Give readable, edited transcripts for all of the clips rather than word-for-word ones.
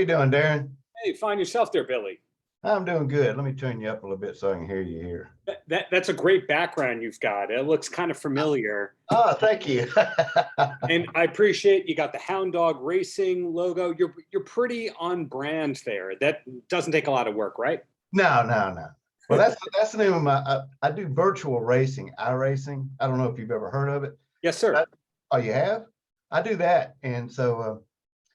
you doing, Darren? Hey, find yourself there, Billy. I'm doing good. Let me turn you up a little bit so I can hear you here. That's a great background you've got. It looks kind of familiar. Oh, thank you. And I appreciate you got the Hound Dog Racing logo. You're pretty on brand there. That doesn't take a lot of work, right? No. Well, that's the name of my. I do virtual racing, iRacing. I don't know if you've ever heard of it. Yes, sir. Oh, you have? I do that, and so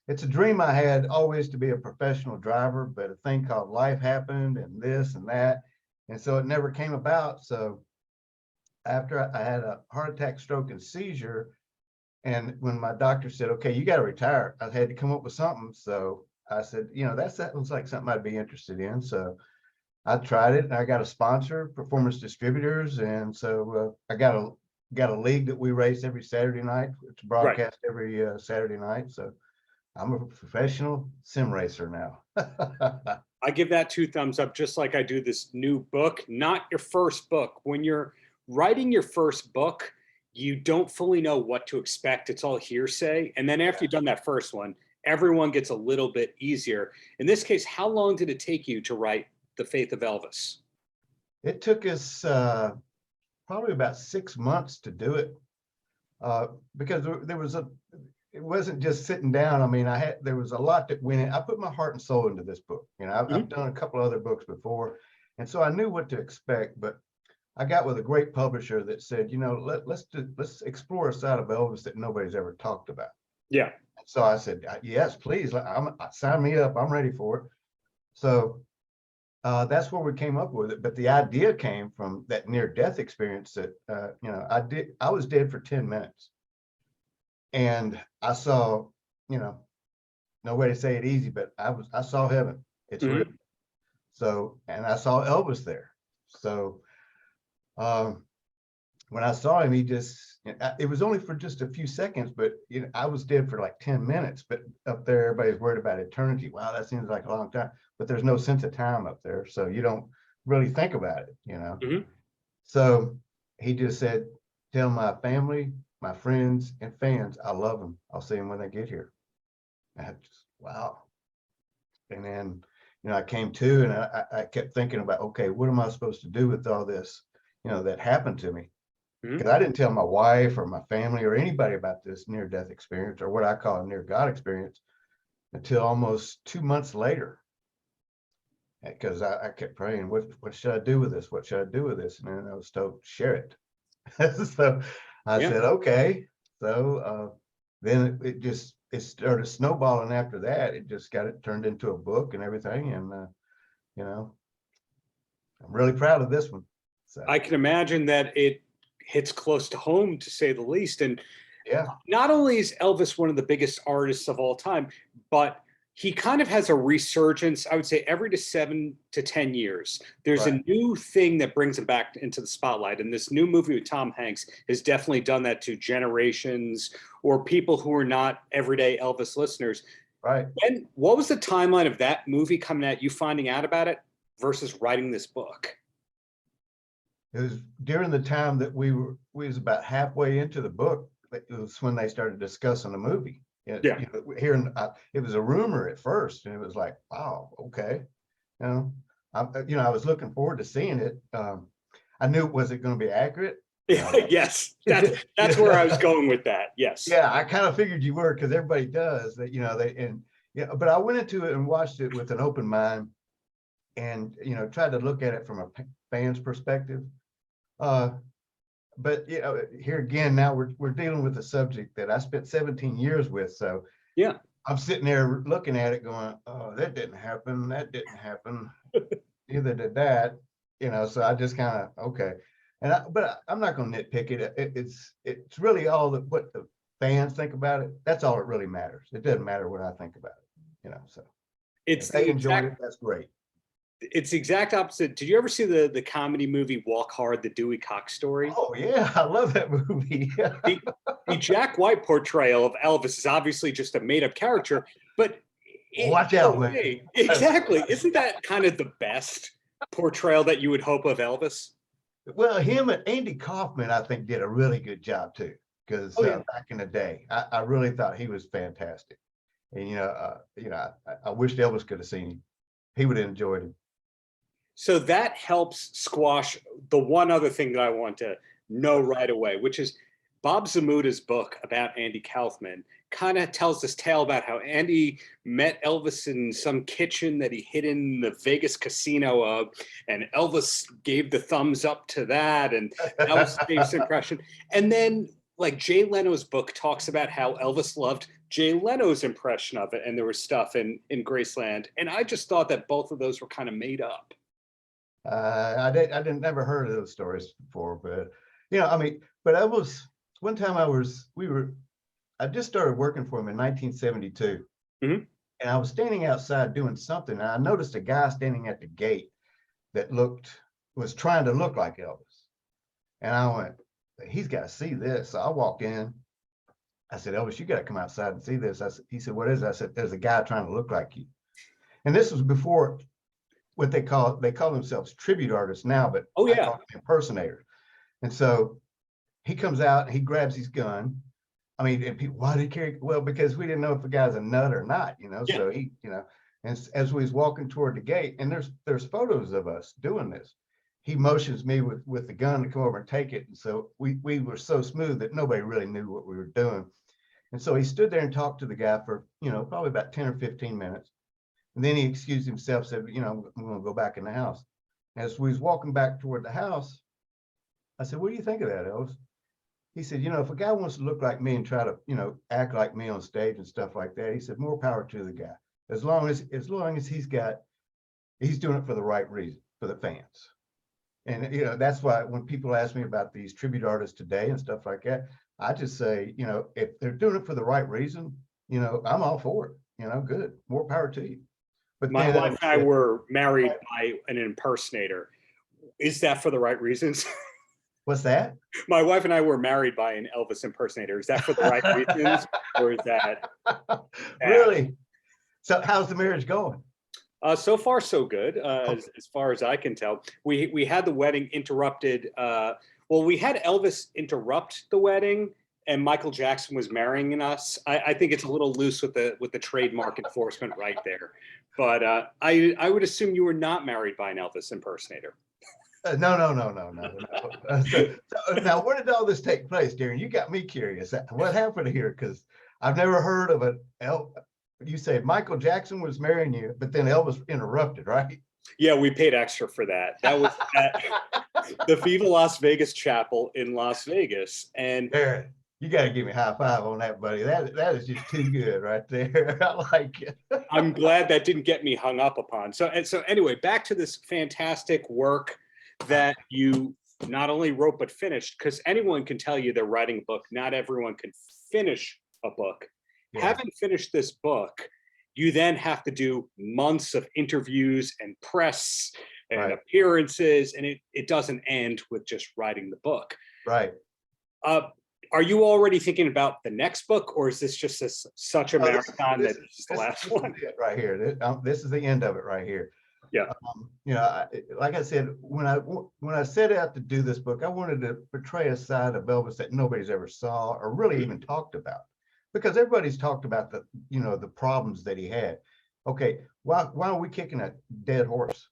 it's a dream I had always to be a professional driver, but a thing called life happened and this and that, and so it never came about. So after I had a heart attack, stroke, and seizure, and when my doctor said, okay, you got to retire, I had to come up with something. So I said, that looks like something I'd be interested in. So I tried it, and I got a sponsor, Performance Distributors, and so I got a league that we race every Saturday night. It's broadcast every Saturday night. So I'm a professional sim racer now. I give that 2 thumbs up, just like I do this new book. Not your first book. When you're writing your first book, you don't fully know what to expect. It's all hearsay. And then after you've done that first one, everyone gets a little bit easier. In this case, how long did it take you to write The Faith of Elvis? It took us probably about 6 months to do it, because it wasn't just sitting down. I mean, there was a lot that went in. I put my heart and soul into this book. I've done a couple of other books before, and so I knew what to expect. But I got with a great publisher that said, let's explore a side of Elvis that nobody's ever talked about. Yeah. So I said, yes, please, sign me up. I'm ready for it. So that's where we came up with it. But the idea came from that near-death experience that I was dead for 10 minutes. And I saw, no way to say it easy, but I saw heaven. It's real. So, and I saw Elvis there. So when I saw him, it was only for just a few seconds, but I was dead for like 10 minutes. But up there, everybody's worried about eternity. Wow, that seems like a long time. But there's no sense of time up there, so you don't really think about it, So he just said, tell my family, my friends, and fans, I love them. I'll see them when they get here. And I just, wow. And then, I came to, and I kept thinking about, okay, what am I supposed to do with all this, that happened to me? Because I didn't tell my wife or my family or anybody about this near-death experience, or what I call a near-God experience, until almost 2 months later. Because I kept praying, what should I do with this? What should I do with this? And then I was told, share it. So I said, okay. So then it started snowballing after that. It just got it turned into a book and everything. And, I'm really proud of this one. So I can imagine that it hits close to home, to say the least. And not only is Elvis one of the biggest artists of all time, but he kind of has a resurgence, I would say, every 7 to 10 years. There's a new thing that brings him back into the spotlight. And this new movie with Tom Hanks has definitely done that to generations or people who are not everyday Elvis listeners. Right. And what was the timeline of that movie coming out, you finding out about it versus writing this book? It was during the time that we was about halfway into the book. It was when they started discussing the movie. It was a rumor at first, and it was like, wow, okay. I was looking forward to seeing it. I knew, was it going to be accurate? Yes, that's where I was going with that. Yes. Yeah, I kind of figured you were, because everybody does that. But I went into it and watched it with an open mind, and tried to look at it from a fan's perspective. But here again, now we're dealing with a subject that I spent 17 years with. So I'm sitting there looking at it going, oh, that didn't happen. That didn't happen. Neither did that. So I just kind of, okay. But I'm not going to nitpick it. It's really all what the fans think about it. That's all it really matters. It doesn't matter what I think about it. So if they enjoyed it, that's great. It's the exact opposite. Did you ever see the comedy movie Walk Hard, the Dewey Cox story? Oh yeah, I love that movie. the Jack White portrayal of Elvis is obviously just a made-up character, but watch out, man. Exactly. Isn't that kind of the best portrayal that you would hope of Elvis? Well, him and Andy Kaufman, I think, did a really good job too. Because back in the day, I really thought he was fantastic. And I wished Elvis could have seen him. He would have enjoyed him. So that helps squash the one other thing that I want to know right away, which is Bob Zamuda's book about Andy Kaufman kind of tells this tale about how Andy met Elvis in some kitchen that he hid in the Vegas casino of, and Elvis gave the thumbs up to that, and that was Dave's impression. And then like Jay Leno's book talks about how Elvis loved Jay Leno's impression of it, and there was stuff in Graceland. And I just thought that both of those were kind of made up. I didn't never heard of those stories before, but but one time I just started working for him in 1972. Mm-hmm. And I was standing outside doing something, and I noticed a guy standing at the gate that was trying to look like Elvis. And I went, he's got to see this. So I walked in. I said, Elvis, you got to come outside and see this. He said, what is it? I said, there's a guy trying to look like you. And this was before what they call themselves tribute artists now, but oh yeah, I call them impersonators. And so he comes out and he grabs his gun. I mean, and people, why did he carry? Well, because we didn't know if the guy's a nut or not, Yeah. So he, and as we was walking toward the gate, and there's photos of us doing this. He motions me with the gun to come over and take it. And so we were so smooth that nobody really knew what we were doing. And so he stood there and talked to the guy for, probably about 10 or 15 minutes. And then he excused himself, said, I'm going to go back in the house. As we was walking back toward the house, I said, what do you think of that, Elvis? He said, if a guy wants to look like me and try to, act like me on stage and stuff like that, he said, more power to the guy. As long as he's doing it for the right reason, for the fans. And, that's why when people ask me about these tribute artists today and stuff like that, I just say, if they're doing it for the right reason, I'm all for it, good, more power to you. But my wife and I were married by an impersonator. Is that for the right reasons? What's that? My wife and I were married by an Elvis impersonator. Is that for the right reasons, or is that really? So how's the marriage going? So far, so good. As far as I can tell, we had the wedding interrupted. We had Elvis interrupt the wedding, and Michael Jackson was marrying us. I think it's a little loose with the trademark enforcement right there. But I would assume you were not married by an Elvis impersonator. No. So now, where did all this take place, Darren? You got me curious. What happened here? Because I've never heard of it. You said Michael Jackson was marrying you, but then Elvis interrupted, right? Yeah, we paid extra for that. That was at the Viva Las Vegas Chapel in Las Vegas. And Darren, you got to give me a high five on that, buddy. That is just too good right there. I like it. I'm glad that didn't get me hung up upon. So anyway, back to this fantastic work that you not only wrote but finished, because anyone can tell you they're writing a book. Not everyone can finish a book. Yeah. Having finished this book, you then have to do months of interviews and press and appearances, and it doesn't end with just writing the book. Right. Are you already thinking about the next book, or is this just such a marathon that this is the last one? Right here. This is the end of it right here. Yeah. Like I said, when I set out to do this book, I wanted to portray a side of Elvis that nobody's ever saw or really even talked about, because everybody's talked about the problems that he had. Okay, why are we kicking a dead horse?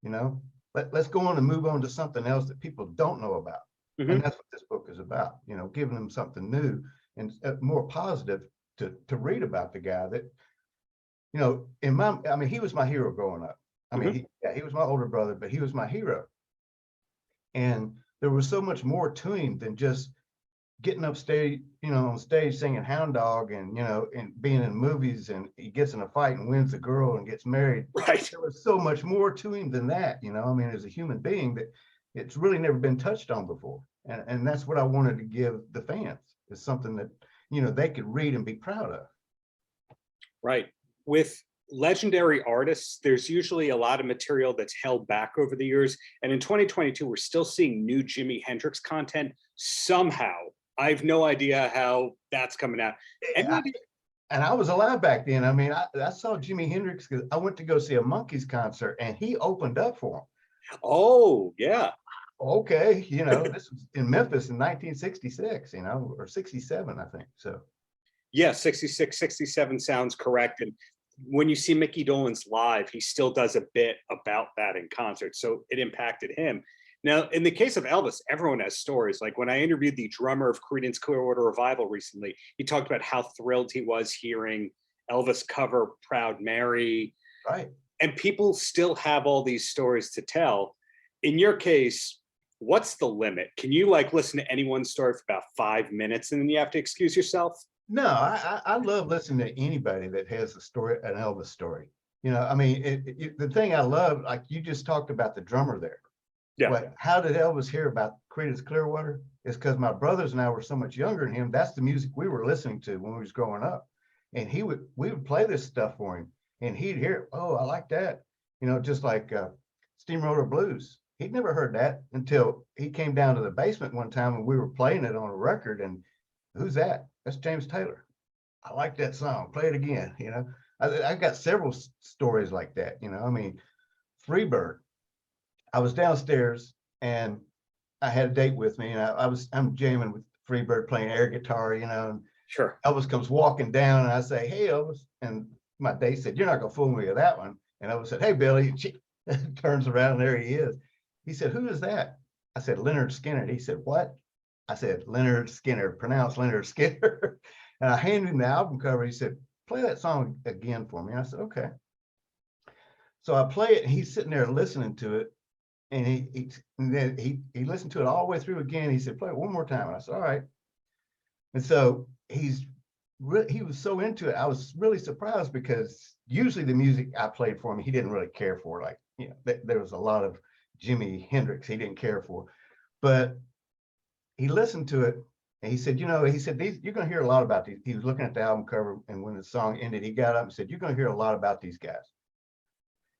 Let's go on and move on to something else that people don't know about. Mm-hmm. And that's what this book is about. Giving them something new and more positive to read about the guy that, he was my hero growing up. He was my older brother, but he was my hero. And there was so much more to him than just getting up stage, on stage singing Hound Dog and, and being in movies, and he gets in a fight and wins the girl and gets married. Right. There was so much more to him than that, as a human being that it's really never been touched on before. And that's what I wanted to give the fans, is something that, they could read and be proud of. Right. With legendary artists, there's usually a lot of material that's held back over the years. And in 2022, we're still seeing new Jimi Hendrix content somehow. I have no idea how that's coming out. And I was alive back then. I saw Jimi Hendrix because I went to go see a Monkees concert and he opened up for him. Oh, yeah. Okay. This was in Memphis in 1966, or 67, I think. So. Yeah, 66, 67 sounds correct. And when you see Mickey Dolenz live, he still does a bit about that in concert. So it impacted him. Now, in the case of Elvis, everyone has stories. Like when I interviewed the drummer of Creedence Clearwater Revival recently, he talked about how thrilled he was hearing Elvis cover Proud Mary. Right. And people still have all these stories to tell. In your case, what's the limit? Can you like listen to anyone's story for about 5 minutes and then you have to excuse yourself? No, I love listening to anybody that has a story, an Elvis story. You know, I mean, the thing I love, like you just talked about the drummer there. Yeah. But how did Elvis hear about Creedence Clearwater? It's because my brothers and I were so much younger than him. That's the music we were listening to when we was growing up. And we would play this stuff for him and he'd hear it. Oh, I like that. You know, just like Steamroller Blues. He'd never heard that until he came down to the basement one time and we were playing it on a record. And who's that? That's James Taylor. I like that song. Play it again. You know, I got several stories like that. You know, I mean, Freebird. I was downstairs and I had a date with me, and I'm jamming with Freebird playing air guitar, you know, and Sure. Elvis comes walking down and I say, "Hey, Elvis," and my date said, "You're not gonna fool me with that one." And Elvis said, "Hey, Billy," and she turns around and there he is. He said, "Who is that?" I said, "Leonard Skinner." He said, "What?" I said, "Leonard Skinner, pronounced Leonard Skinner." And I handed him the album cover. He said, "Play that song again for me." I said, "Okay." So I play it and he's sitting there listening to it. And he listened to it all the way through again. He said, "Play it one more time." And I said, "All right." And so he was so into it. I was really surprised because usually the music I played for him, he didn't really care for. Like, you know, there was a lot of Jimi Hendrix he didn't care for, but he listened to it and he said, "You're going to hear a lot about these." He was looking at the album cover, and when the song ended, he got up and said, "You're going to hear a lot about these guys."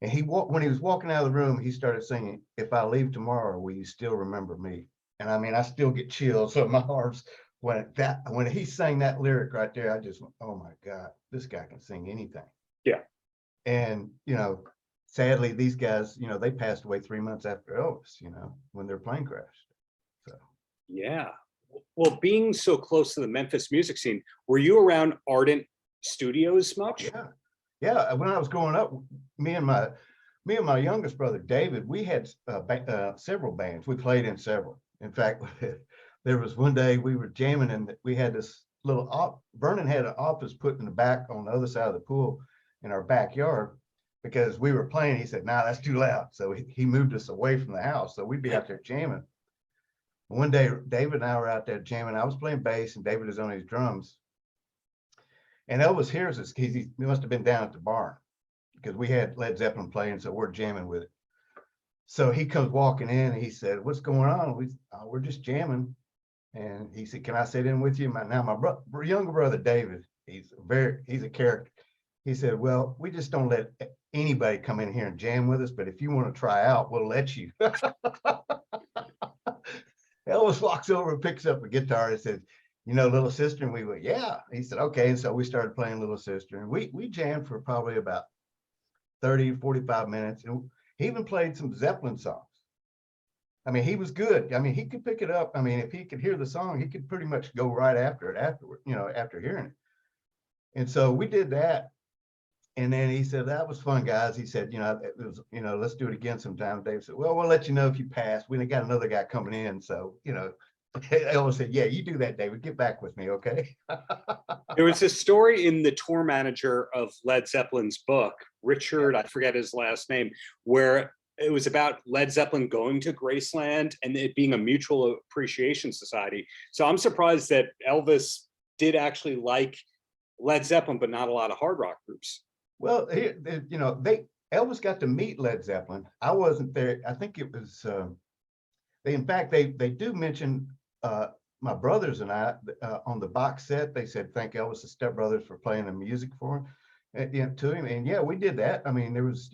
And when he was walking out of the room, he started singing, "If I leave tomorrow, will you still remember me?" And I mean, I still get chills on my arms when he sang that lyric right there. I just went, "Oh my God, this guy can sing anything." Yeah. And, you know, sadly, these guys, you know, they passed away 3 months after Elvis, you know, when their plane crashed. So. Yeah. Well, being so close to the Memphis music scene, were you around Ardent Studios much? Yeah. Yeah, when I was growing up, me and my youngest brother David, we had several bands. We played in several. In fact, there was one day we were jamming, and we had this little Vernon had an office put in the back on the other side of the pool in our backyard because we were playing. He said, "Nah, that's too loud." So he moved us away from the house. So we'd be out there jamming. One day, David and I were out there jamming. I was playing bass, and David was on his drums. And Elvis hears us. He must have been down at the barn because we had Led Zeppelin playing, so we're jamming with it. So he comes walking in and he said, "What's going on?" We're just jamming. And he said, "Can I sit in with you?" My younger brother David, he's a character. He said, "Well, we just don't let anybody come in here and jam with us, but if you want to try out, we'll let you." Elvis walks over and picks up a guitar and says, "You know, Little Sister?" And we went, "Yeah." He said, "Okay." And so we started playing Little Sister, and we jammed for probably about 30, 45 minutes. And he even played some Zeppelin songs. I mean, he was good. I mean, he could pick it up. I mean, if he could hear the song, he could pretty much go right after it afterward, you know, after hearing it. And so we did that. And then he said, "That was fun, guys." He said, "Let's do it again sometime." Dave said, "Well, we'll let you know if you pass. We got another guy coming in." So, you know, Elvis said, "Yeah, you do that, David. Get back with me, okay?" There was a story in the tour manager of Led Zeppelin's book, Richard, I forget his last name, where it was about Led Zeppelin going to Graceland and it being a mutual appreciation society. So I'm surprised that Elvis did actually like Led Zeppelin, but not a lot of hard rock groups. Well, Elvis got to meet Led Zeppelin. I wasn't there. I think it was they do mention my brothers and I on the box set. They said, "Thank Elvis, the stepbrothers, for playing the music for him," to him. And yeah, we did that. I mean, there was,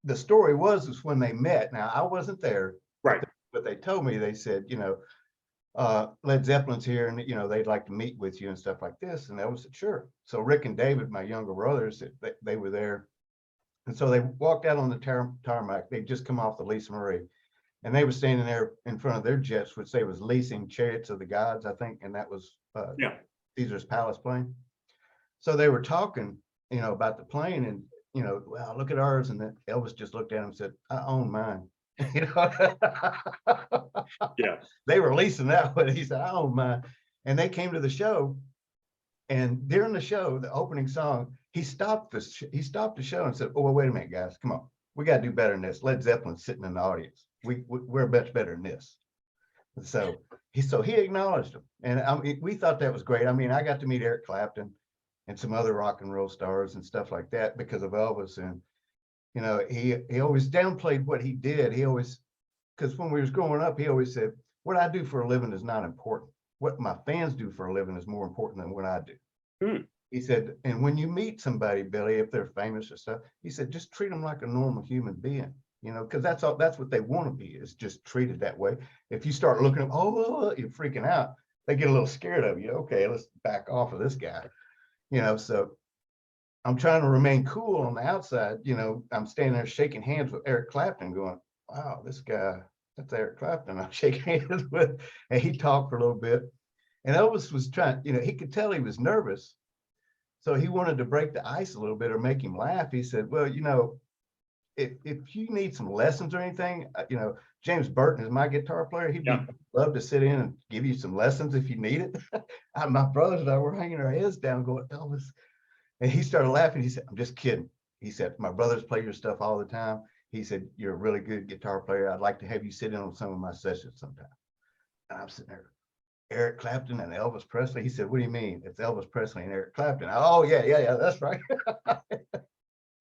the story was when they met. Now I wasn't there, Right. but they told me, they said, Led Zeppelin's here, and they'd like to meet with you and stuff like this. And Elvis said, "Sure." So Rick and David, my younger brothers, they were there. And so they walked out on the tarmac. They'd just come off the Lisa Marie. and they were standing there in front of their jets, which they was leasing Chariots of the Gods, I think, and that was Yeah. Caesar's Palace plane. So they were talking, about the plane, and well, look at ours, and then Elvis just looked at him and said, "I own mine." Yeah. They were leasing that one. He said, "I own mine," and they came to the show, and during the show, the opening song, he stopped the show and said, "Oh, well, wait a minute, guys, come on, we got to do better than this. Led Zeppelin's sitting in the audience. We're much better than this." So he acknowledged him, and we thought that was great. I mean, I got to meet Eric Clapton and some other rock and roll stars and stuff like that because of Elvis, and he always downplayed what he did. He always, because when we was growing up, he always said, "What I do for a living is not important. What my fans do for a living is more important than what I do." He said, "And when you meet somebody, Billy, if they're famous or stuff," he said, "just treat them like a normal human being, because that's what they want to be, is just treated that way. If you start looking at, you're freaking out, they get a little scared of you. Okay, let's back off of this guy." So I'm trying to remain cool on the outside. I'm standing there shaking hands with Eric Clapton going, "Wow, this guy, that's Eric Clapton I'm shaking hands with." And he talked for a little bit. And Elvis was trying, he could tell he was nervous. So he wanted to break the ice a little bit or make him laugh. He said, "Well, if you need some lessons or anything, James Burton is my guitar player. He'd love to sit in and give you some lessons if you need it." My brothers and I were hanging our heads down going, "Elvis." And he started laughing. He said, "I'm just kidding." He said, "My brothers play your stuff all the time." He said, "You're a really good guitar player. I'd like to have you sit in on some of my sessions sometime." And I'm sitting there, Eric Clapton and Elvis Presley. He said, "What do you mean? It's Elvis Presley and Eric Clapton." "Oh, yeah, that's right."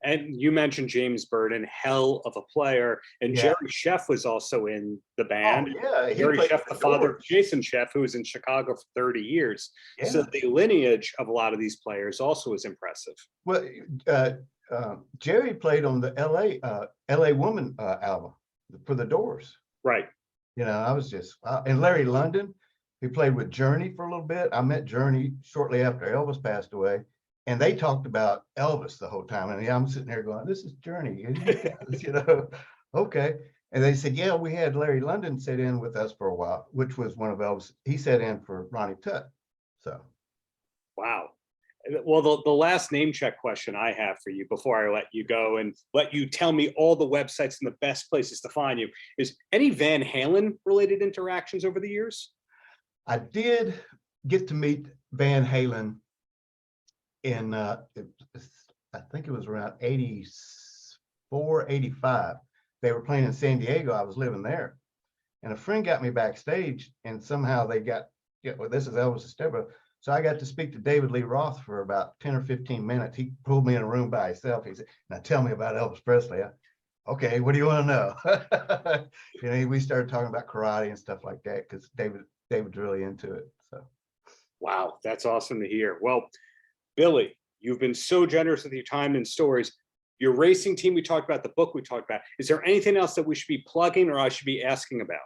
And you mentioned James Burton, hell of a player. And Yeah. Jerry Sheff was also in the band. Oh, yeah. Jerry Sheff, the father of Jason Sheff, who was in Chicago for 30 years. Yeah. So the lineage of a lot of these players also is impressive. Well, Jerry played on the LA Woman album for the Doors. Right. I was just, and Larry London, who played with Journey for a little bit. I met Journey shortly after Elvis passed away, and they talked about Elvis the whole time. And I'm sitting there going, "This is Journey," okay. And they said, "Yeah, we had Larry London sit in with us for a while," which was one of Elvis. He sat in for Ronnie Tutt. So. Wow. Well, the last name check question I have for you before I let you go and let you tell me all the websites and the best places to find you is any Van Halen related interactions over the years? I did get to meet Van Halen in, I think it was around 84, 85. They were playing in San Diego. I was living there. And a friend got me backstage, and somehow they got, well, this is Elvis' stepbrother. So I got to speak to David Lee Roth for about 10 or 15 minutes. He pulled me in a room by himself. He said, "Now tell me about Elvis Presley." "Okay, what do you want to know?" We started talking about karate and stuff like that because David's really into it. So. Wow, that's awesome to hear. Well, Billy, you've been so generous with your time and stories. Your racing team, we talked about, the book we talked about. Is there anything else that we should be plugging or I should be asking about?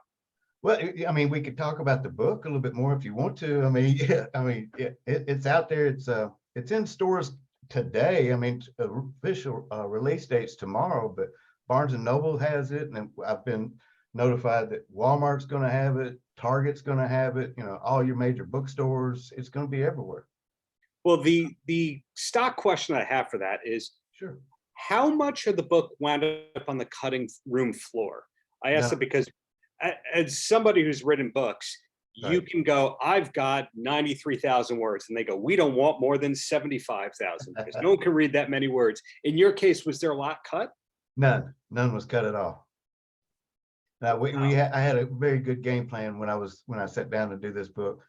Well, I mean, we could talk about the book a little bit more if you want to. I mean, it's out there. It's in stores today. I mean, official release date's tomorrow, but Barnes and Noble has it, and I've been notified that Walmart's going to have it, Target's going to have it. All your major bookstores. It's going to be everywhere. Well, the stock question I have for that is, sure, how much of the book wound up on the cutting room floor? I ask it because as somebody who's written books, you can go, "I've got 93,000 words." And they go, "We don't want more than 75,000 because no one can read that many words." In your case, was there a lot cut? None was cut at all. Now I had a very good game plan when I sat down to do this book.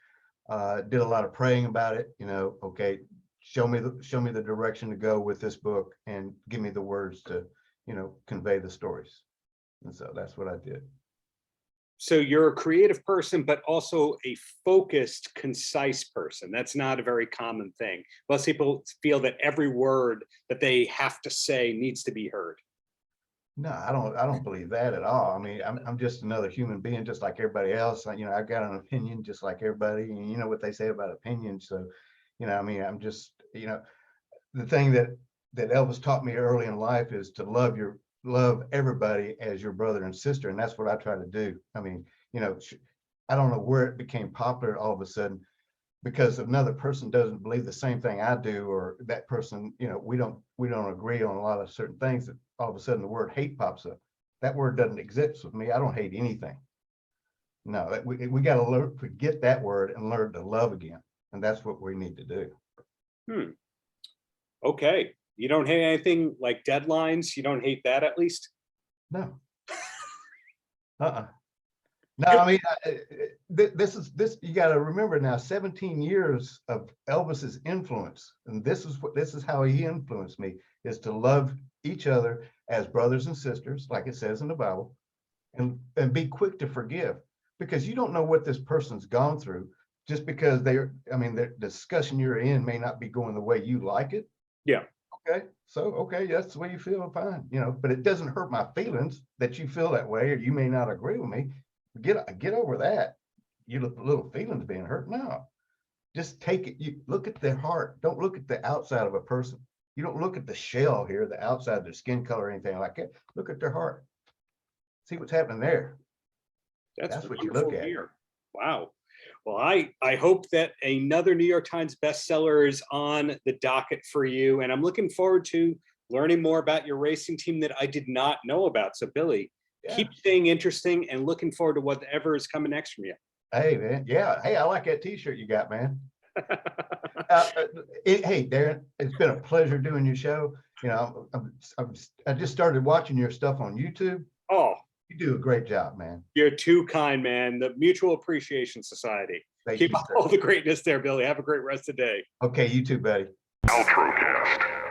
Did a lot of praying about it. Okay, show me the direction to go with this book and give me the words to, convey the stories. And so that's what I did. So you're a creative person, but also a focused, concise person. That's not a very common thing. Most people feel that every word that they have to say needs to be heard. No, I don't believe that at all. I mean, I'm just another human being, just like everybody else. I've got an opinion just like everybody, and you know what they say about opinions. So, I mean, I'm just, the thing that Elvis taught me early in life is to love your love everybody as your brother and sister. And that's what I try to do. I mean, you know, I don't know where it became popular all of a sudden, because another person doesn't believe the same thing I do, or that person, you know, we don't agree on a lot of certain things, that all of a sudden the word hate pops up. That word doesn't exist with me. I don't hate anything. No, we got to learn, forget that word and learn to love again. And that's what we need to do. Okay. You don't hate anything like deadlines? You don't hate that, at least? No. No, I mean, this you got to remember now, 17 years of Elvis's influence, and this is how he influenced me, is to love each other as brothers and sisters, like it says in the Bible, and be quick to forgive, because you don't know what this person's gone through. Just because the discussion you're in may not be going the way you like it. Yeah. Okay, so that's the way you feel, fine, you know, but it doesn't hurt my feelings that you feel that way, or you may not agree with me. Get over that. You little feelings being hurt. No, just take it. You look at their heart. Don't look at the outside of a person. You don't look at the shell here, the outside, their skin color, or anything like that. Look at their heart. See what's happening there. That's what you look at. Here. Wow. Well, I hope that another New York Times bestseller is on the docket for you, and I'm looking forward to learning more about your racing team that I did not know about. So, Billy, keep staying interesting and looking forward to whatever is coming next from you. Hey, man. Yeah. Hey, I like that t-shirt you got, man. Hey, Darren, it's been a pleasure doing your show. You know, I just started watching your stuff on YouTube. Oh, you do a great job, man. You're too kind, man. The Mutual Appreciation Society. Keep up all the greatness there, Billy. Have a great rest of the day. Okay, you too, buddy. Paltrocast.